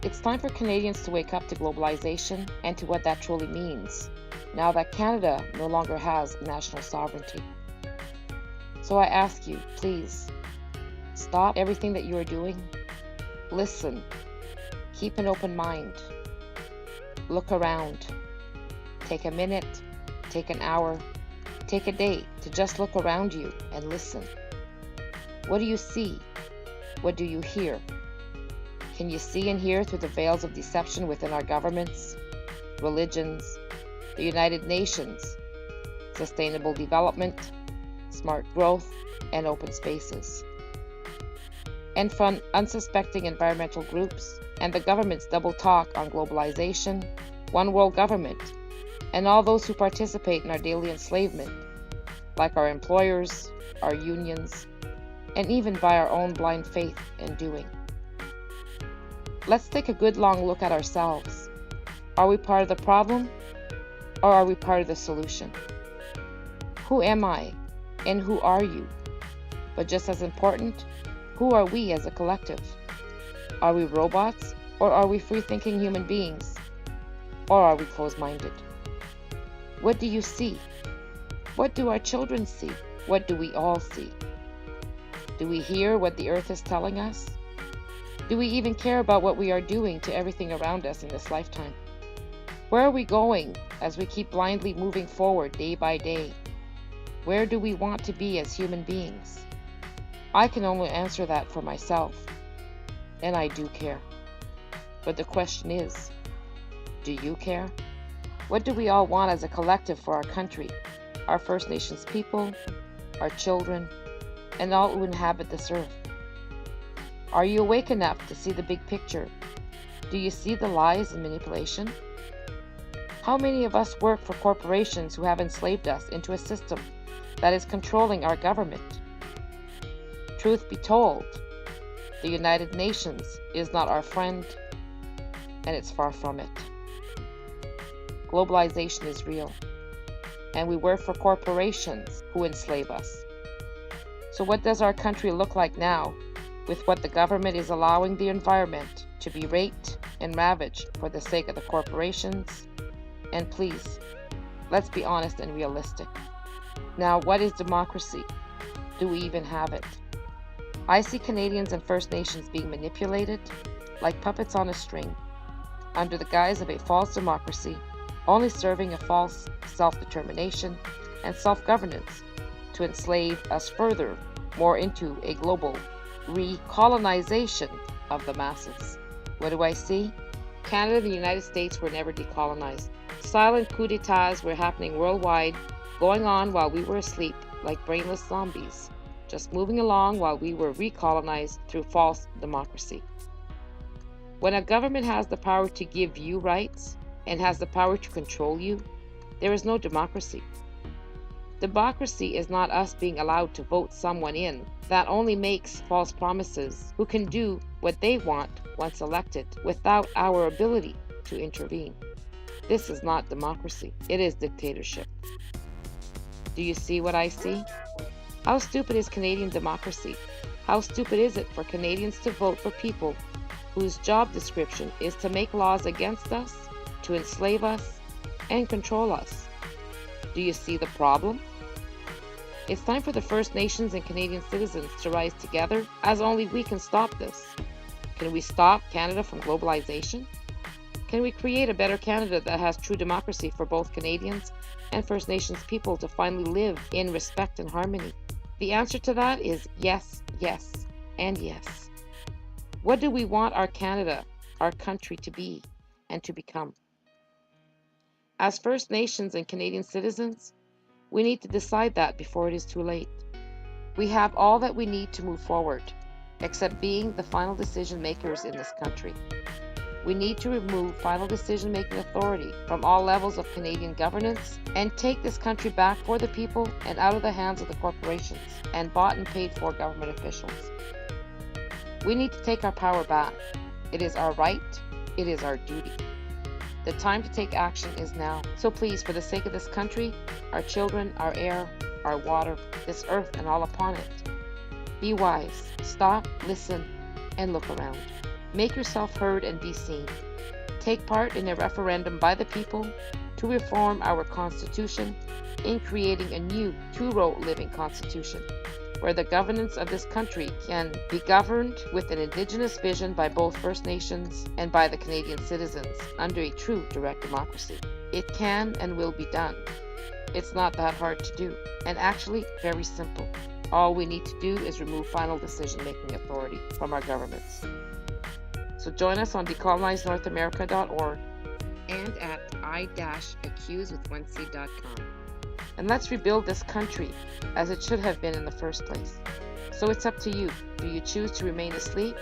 It's time for Canadians to wake up to globalization and to what that truly means, now that Canada no longer has national sovereignty. So I ask you, please, stop everything that you are doing. Listen. Keep an open mind. Look around. Take a minute, take an hour, take a day to just look around you and listen. What do you see? What do you hear? Can you see and hear through the veils of deception within our governments, religions, the United Nations, sustainable development, smart growth, and open spaces? And from unsuspecting environmental groups and the government's double talk on globalization, one world government, and all those who participate in our daily enslavement, like our employers, our unions, and even by our own blind faith and doing. Let's take a good long look at ourselves. Are we part of the problem, or are we part of the solution? Who am I, and who are you? But just as important, who are we as a collective? Are we robots, or are we free-thinking human beings? Or are we closed-minded? What do you see? What do our children see? What do we all see? Do we hear what the earth is telling us? Do we even care about what we are doing to everything around us in this lifetime? Where are we going as we keep blindly moving forward day by day? Where do we want to be as human beings? I can only answer that for myself, and I do care. But the question is, do you care? What do we all want as a collective for our country, our First Nations people, our children, and all who inhabit this earth? Are you awake enough to see the big picture? Do you see the lies and manipulation? How many of us work for corporations who have enslaved us into a system that is controlling our government? Truth be told, the United Nations is not our friend, and it's far from it. Globalization is real, and we work for corporations who enslave us. So what does our country look like now, with what the government is allowing the environment to be raped and ravaged for the sake of the corporations? And please, let's be honest and realistic. Now, what is democracy? Do we even have it? I see Canadians and First Nations being manipulated like puppets on a string, under the guise of a false democracy, only serving a false self-determination and self-governance to enslave us further, more into a global recolonization of the masses. What do I see? Canada and the United States were never decolonized. Silent coups d'etats were happening worldwide, going on while we were asleep like brainless zombies, just moving along while we were recolonized through false democracy. When a government has the power to give you rights and has the power to control you, there is no democracy. Democracy is not us being allowed to vote someone in that only makes false promises, who can do what they want once elected without our ability to intervene. This is not democracy. It is dictatorship. Do you see what I see? How stupid is Canadian democracy? How stupid is it for Canadians to vote for people whose job description is to make laws against us, to enslave us, and control us? Do you see the problem? It's time for the First Nations and Canadian citizens to rise together, as only we can stop this. Can we stop Canada from globalization? Can we create a better Canada that has true democracy for both Canadians and First Nations people to finally live in respect and harmony? The answer to that is yes, yes, and yes. What do we want our Canada, our country, to be and to become? As First Nations and Canadian citizens, we need to decide that before it is too late. We have all that we need to move forward, except being the final decision makers in this country. We need to remove final decision-making authority from all levels of Canadian governance and take this country back for the people and out of the hands of the corporations and bought and paid for government officials. We need to take our power back. It is our right. It is our duty. The time to take action is now. So please, for the sake of this country, our children, our air, our water, this earth and all upon it, be wise, stop, listen, and look around. Make yourself heard and be seen. Take part in a referendum by the people to reform our Constitution in creating a new two-row living Constitution, where the governance of this country can be governed with an Indigenous vision by both First Nations and by the Canadian citizens under a true direct democracy. It can and will be done. It's not that hard to do, and actually very simple. All we need to do is remove final decision-making authority from our governments. So join us on decolonizenorthamerica.org and at i-accusewith1c.com. And let's rebuild this country as it should have been in the first place. So it's up to you. Do you choose to remain asleep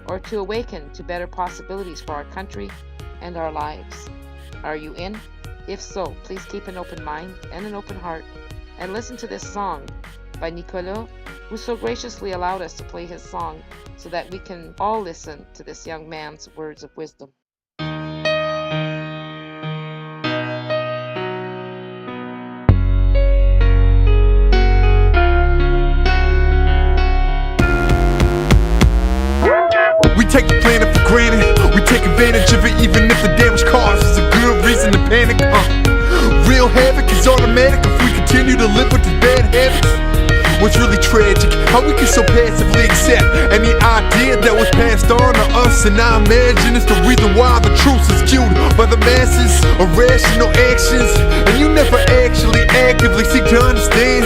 or to awaken to better possibilities for our country and our lives? Are you in? If so, please keep an open mind and an open heart and listen to this song by Nicolas, who so graciously allowed us to play his song so that we can all listen to this young man's words of wisdom. We take the planet for granted. We take advantage of it even if the damage causes a good reason to panic. Real havoc is automatic if we continue to live with these bad habits. What's really tragic, how we can so passively accept any idea that was passed on to us. And I imagine it's the reason why the truth is skewed by the masses, irrational actions. And you never actually actively seek to understand.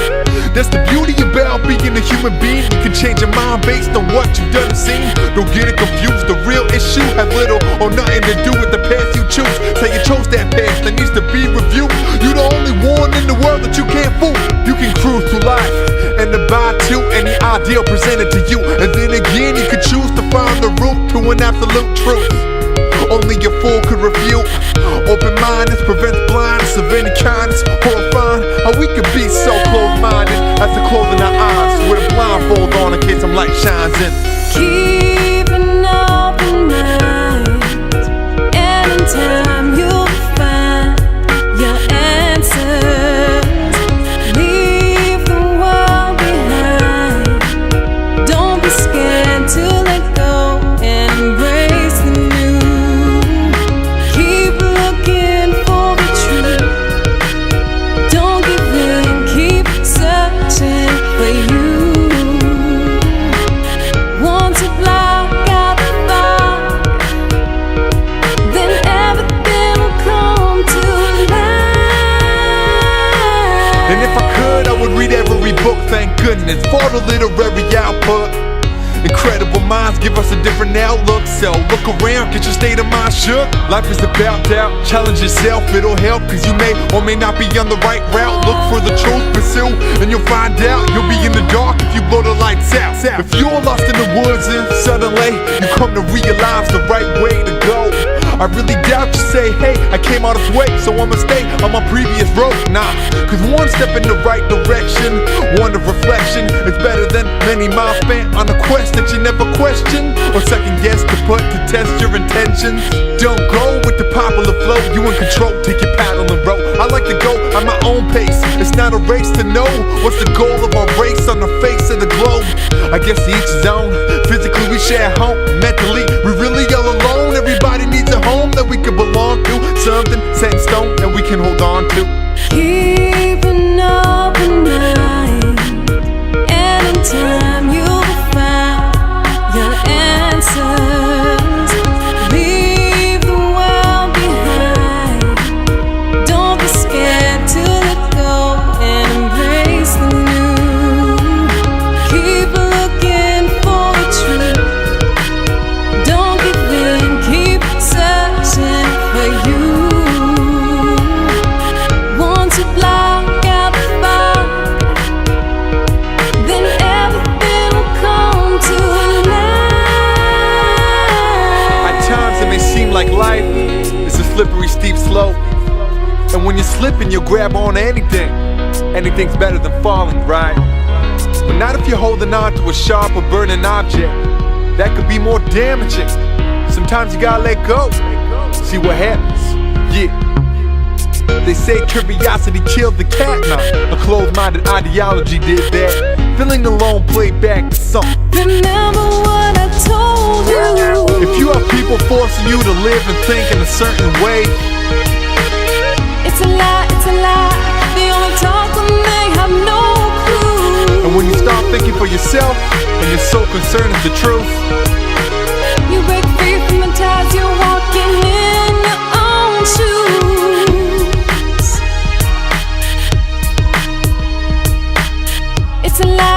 That's the beauty about being a human being. You can change your mind based on what you've done and seen. Don't get it confused, the real issue had little or nothing to do with the path you choose. Say you chose that path that needs to be reviewed. You're the only one in the world that you can't fool. You can cruise through life and abide to any ideal presented to you. And then again, you could choose to find the route to an absolute truth. Only a fool could refute. Open-mindedness prevents blindness of any kindness. Horrifying how we could be so close-minded as to closing our eyes with a blindfold on in case some light shines in. Keep an open mind, and in time you'll find your answers. Leave the world behind. Don't be scared to let go and embrace the new. Keep looking for the truth. Don't give in, keep searching for you. Want to block out the fire, then everything will come to light. And if I could, I would read every book, thank goodness, for the literary output. Incredible minds give us a different outlook. So look around, get your state of mind shook. Life is about doubt, challenge yourself, it'll help. Cause you may or may not be on the right route. Look for the truth, pursue, and you'll find out. You'll be in the dark if you blow the lights out. If you're lost in the woods and suddenly you come to realize the right way to go, I really doubt you say, hey, I came all this way, so I'ma stay on my previous road. Nah, cause one step in the right direction, one of reflection, is better than many miles spent on a quest that you never question or second guess to put to test your intentions. Don't go with the popular flow, you in control, take your paddle and row. I like to go at my own pace, it's not a race to know what's the goal of our race on the face of the globe. I guess each his own, physically we share home, mentally we really all alone. Everybody needs a home that we can belong to, something set in stone that we can hold on to. Keep an open mind, and in time you'll find your answers. Leave the world behind. Don't be scared to let go and embrace the new. Keep looking for the truth. Don't give in, keep searching for you. Want to block out the fire, then everything will come to light. At times it may seem like life is a slippery, steep slope. And when you're slipping, you'll grab on to anything. Anything's better than falling, right? But not if you're holding on to a sharp or burning object. That could be more damaging. Sometimes you gotta let go, see what happens. Yeah. They say curiosity killed the cat. Nah, a closed-minded ideology did that. Feeling alone, play back the song. Remember what I told you. If you have forcing you to live and think in a certain way. It's a lie, it's a lie. They only talk when they have no clue. And when you start thinking for yourself, and you're so concerned with the truth, you break free from the ties, you're walking in your own shoes. It's a lie.